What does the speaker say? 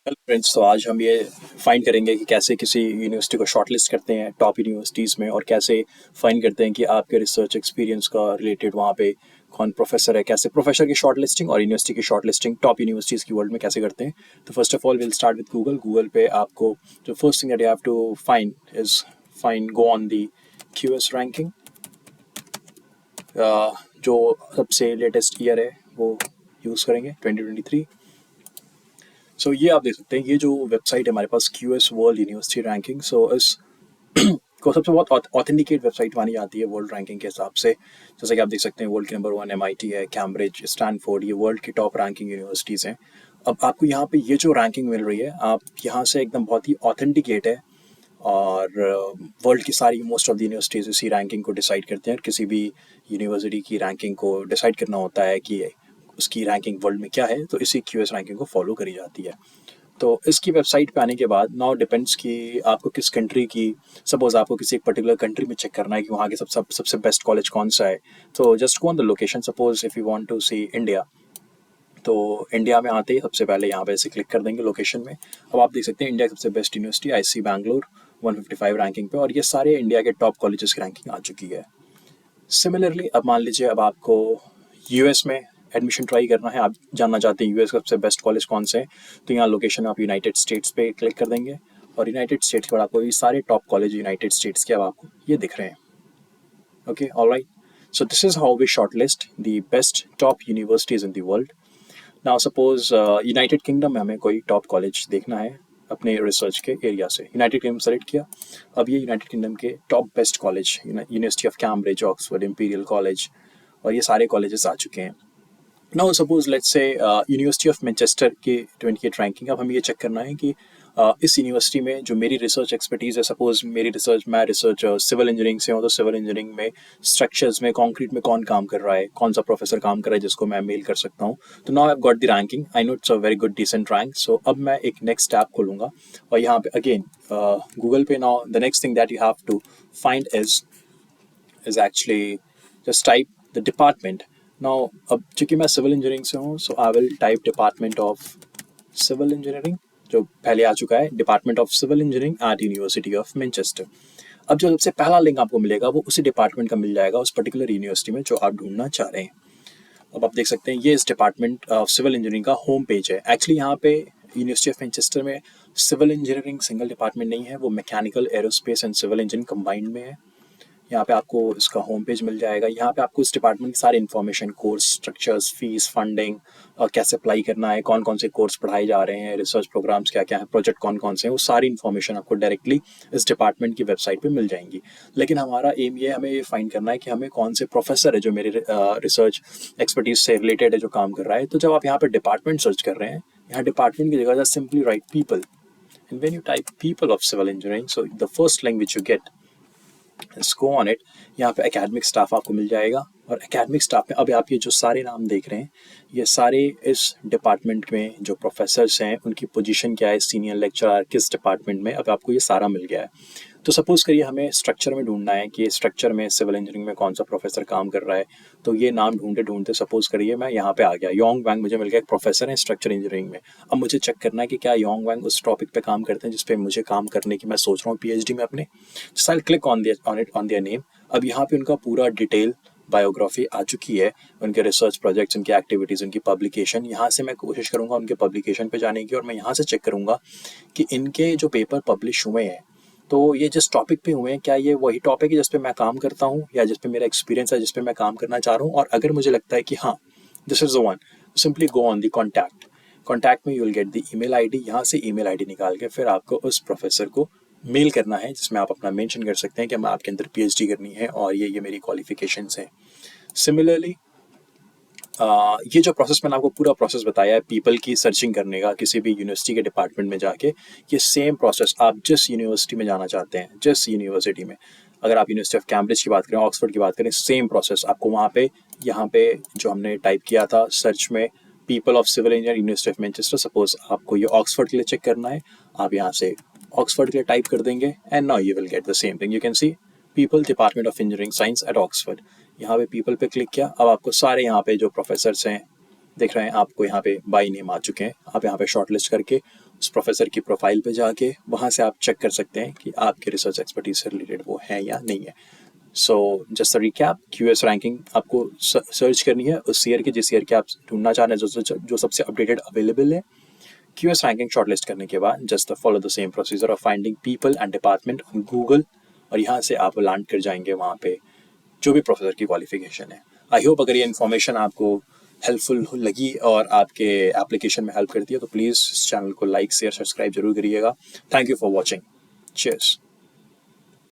Hello friends, तो आज हम ये फाइंड करेंगे कि कैसे किसी यूनिवर्सिटी को शॉर्टलिस्ट करते हैं टॉप यूनिवर्सिटीज़ में, और कैसे फाइंड करते हैं कि आपके रिसर्च एक्सपीरियंस का रिलेटेड वहाँ पे कौन प्रोफेसर है, कैसे प्रोफेसर की शॉर्टलिस्टिंग और यूनिवर्सिटी की शॉर्टलिस्टिंग टॉप यूनिवर्सिटीज़ की वर्ल्ड में कैसे करते हैं। तो first of all will start with Google. Google पे आपको जो first thing that you have to find is find go on the QS ranking. जो सबसे लेटेस्ट ईयर है वो यूज़ करेंगे 2023। सो ये आप देख सकते हैं, ये जो वेबसाइट है हमारे पास Q S world university ranking. So इस को सबसे बहुत ऑथेंटिकेट वेबसाइट मानी जाती है वर्ल्ड रैंकिंग के हिसाब से। जैसे कि आप देख सकते हैं, वर्ल्ड के नंबर 1 MIT है, कैम्ब्रिज, स्टैनफोर्ड, ये वर्ल्ड की टॉप रैंकिंग यूनिवर्सिटीज़ हैं। अब आपको यहाँ पे ये जो रैंकिंग मिल रही है, आप यहाँ से एकदम बहुत ही ऑथेंटिकेट है। और वर्ल्ड की सारी मोस्ट ऑफ द यूनिवर्सिटीज़ इसी रैंकिंग को डिसाइड करते हैं। और किसी भी यूनिवर्सिटी की रैंकिंग को डिसाइड करना होता है कि उसकी रैंकिंग वर्ल्ड में क्या है, तो इसी क्यू एस रैंकिंग को फॉलो करी जाती है। तो इसकी वेबसाइट पे आने के बाद नाउ डिपेंड्स कि आपको किस कंट्री की, सपोज आपको किसी एक पर्टिकुलर कंट्री में चेक करना है कि वहाँ के सबसे बेस्ट कॉलेज कौन सा है। तो just go on the location. Suppose if you want to see India, तो इंडिया में आते ही सबसे पहले यहाँ पे ऐसे क्लिक कर देंगे लोकेशन में। अब आप देख सकते हैं इंडिया की सबसे best university IC Bangalore 155 ranking पे, और ये सारे इंडिया के टॉप कॉलेजेस की रैंकिंग आ चुकी है। सिमिलरली अब मान लीजिए अब आपको यूएस में एडमिशन ट्राई करना है, आप जानना चाहते हैं यूएस का सबसे बेस्ट कॉलेज कौन से हैं, तो यहाँ लोकेशन आप यूनाइटेड स्टेट्स पे क्लिक कर देंगे। और यूनाइटेड स्टेट्स के बाद आपको ये सारे टॉप कॉलेज यूनाइटेड स्टेट्स के अब आपको ये दिख रहे हैं। Okay, alright. So this is how we shortlist the best top universities in the world. Now suppose United Kingdom में हमें कोई टॉप कॉलेज देखना है अपने रिसर्च के एरिया से। यूनाइटेड किंगडम सेलेक्ट किया। अब ये यूनाइटेड किंगडम के top best college, university of Cambridge, Oxford, imperial college, और ये सारे कॉलेजेस आ चुके हैं। Now suppose let's say university of Manchester की 28 रैंकिंग। अब हमें ये चेक करना है कि इस यूनिवर्सिटी में जो मेरी रिसर्च एक्सपर्टीज़ है, सपोज मेरी रिसर्च, मैं रिसर्च सिविल इंजीनियरिंग से हूँ, तो सिविल इंजीनियरिंग में स्ट्रक्चर्स में, कंक्रीट में कौन काम कर रहा है, कौन सा प्रोफेसर काम कर रहा है जिसको मैं मेल कर सकता हूँ। तो now I have got the ranking, I know it's a very good decent rank. So अब मैं एक नेक्स्ट टैब खोलूँगा, और यहाँ पे अगेन गूगल पे now the next thing that you have to find is actually just type the department. Now, अब चूंकि मैं सिविल इंजीनियरिंग से हूँ, so I will type department of civil engineering, जो पहले आ चुका है, department of civil engineering at university of Manchester. अब जो सबसे पहला लिंक आपको मिलेगा वो उसी डिपार्टमेंट का मिल जाएगा उस पर्टिकुलर यूनिवर्सिटी में जो आप ढूंढना चाह रहे हैं। अब आप देख सकते हैं ये इस डिपार्टमेंट ऑफ सिविल इंजीनियरिंग का होम पेज है। एक्चुअली यहाँ पे यूनिवर्सिटी ऑफ मैनचेस्टर में सिविल इंजीनियरिंग सिंगल डिपार्टमेंट नहीं है, वो mechanical, aerospace and civil engineering combined में है। यहाँ पे आपको इसका होम पेज मिल जाएगा। यहाँ पे आपको इस डिपार्टमेंट की सारी information, course structures, fees, funding, और कैसे अप्लाई करना है, कौन कौन से कोर्स पढ़ाए जा रहे हैं, रिसर्च प्रोग्राम्स क्या क्या है, प्रोजेक्ट कौन कौन से हैं, वो सारी इन्फॉर्मेशन आपको डायरेक्टली इस डिपार्टमेंट की वेबसाइट पे मिल जाएंगी। लेकिन हमारा एम ये, हमें ये फाइंड करना है कि हमें कौन से प्रोफेसर है जो मेरे रिसर्च एक्सपर्टीज से रिलेटेड है, जो काम कर रहा है। तो जब आप यहाँ पे डिपार्टमेंट सर्च कर रहे हैं, यहाँ डिपार्टमेंट की जगह simply write people, and when you type people of civil engineering, so the first link which you get, go on it. यहाँ पे एकेडमिक स्टाफ आपको मिल जाएगा, और एकेडमिक स्टाफ में अब आप ये जो सारे नाम देख रहे हैं, ये सारे इस डिपार्टमेंट में जो प्रोफेसर्स हैं उनकी पोजीशन क्या है, सीनियर लेक्चरर किस डिपार्टमेंट में, अब आपको ये सारा मिल गया है। तो सपोज करिए हमें स्ट्रक्चर में ढूंढना है कि स्ट्रक्चर में सिविल इंजीनियरिंग में कौन सा प्रोफेसर काम कर रहा है। तो ये नाम ढूंढते ढूंढते सपोज करिए मैं यहाँ पे आ गया, योंग वैंग मुझे मिल गया, एक प्रोफेसर है स्ट्रक्चर इंजीनियरिंग में। अब मुझे चेक करना है कि क्या योंग वैंग उस टॉपिक पे काम करते हैं जिसपे मुझे काम करने की मैं सोच रहा हूँ PhD में अपने। So I click on it on their name. अब यहाँ पे उनका पूरा डिटेल बायोग्राफी आ चुकी है, उनके रिसर्च प्रोजेक्ट्स, उनकी एक्टिविटीज़, उनकी पब्लिकेशन। यहाँ से मैं कोशिश करूँगा उनके पब्लिकेशन पे जाने की, और मैं यहाँ से चेक करूँगा कि इनके जो पेपर पब्लिश हुए हैं, तो ये जिस टॉपिक पे हुए हैं, क्या ये वही टॉपिक है जिस पे मैं काम करता हूँ, या जिस पे मेरा एक्सपीरियंस है, जिस पे मैं काम करना चाह रहा हूँ। और अगर मुझे लगता है कि हाँ this is the one, simply go on the contact. Contact में you will get the email ID. यहाँ से ईमेल आईडी निकाल के फिर आपको उस प्रोफेसर को मेल करना है, जिसमें आप अपना मेंशन कर सकते हैं कि मैं आपके अंदर PhD करनी है और ये मेरी क्वालिफिकेशंस हैं। सिमिलरली ये जो प्रोसेस मैंने आपको पूरा प्रोसेस बताया है पीपल की सर्चिंग करने का किसी भी यूनिवर्सिटी के डिपार्टमेंट में जाके, ये सेम प्रोसेस आप जिस यूनिवर्सिटी में जाना चाहते हैं, जिस यूनिवर्सिटी में, अगर आप यूनिवर्सिटी ऑफ कैम्ब्रिज की बात करें, ऑक्सफोर्ड की बात करें, सेम प्रोसेस आपको वहाँ पे, यहाँ पे जो हमने टाइप किया था सर्च में, people of civil engineer university of Manchester, suppose आपको ये ऑक्सफोर्ड के लिए चेक करना है, आप यहाँ से ऑक्सफोर्ड के लिए टाइप कर देंगे, and now you will get the same thing. You can see people department of engineering science at Oxford. यहाँ पे पीपल पे क्लिक किया, अब आपको सारे यहाँ पे जो प्रोफेसर्स हैं देख रहे हैं आपको यहाँ पे बाई नेम आ चुके हैं। आप यहाँ पे शॉर्टलिस्ट करके उस प्रोफेसर की प्रोफाइल पे जाके वहाँ से आप चेक कर सकते हैं कि आपके रिसर्च एक्सपर्टीज से रिलेटेड वो है या नहीं है। So just recap, QS ranking आपको सर्च करनी है उस ईयर की जिस ईयर के आप ढूंढना चाह रहे हैं, जो सबसे अपडेटेड अवेलेबल है। क्यूएस रैंकिंग शॉर्टलिस्ट करने के बाद just follow the same procedure of finding people and department on Google, और यहाँ से आप लैंड कर जाएंगे वहाँ पे जो भी प्रोफेसर की क्वालिफिकेशन है। आई होप अगर ये इन्फॉर्मेशन आपको हेल्पफुल लगी और आपके एप्लीकेशन में हेल्प करती है तो प्लीज़ इस चैनल को लाइक शेयर सब्सक्राइब जरूर करिएगा। Thank you for watching. Cheers.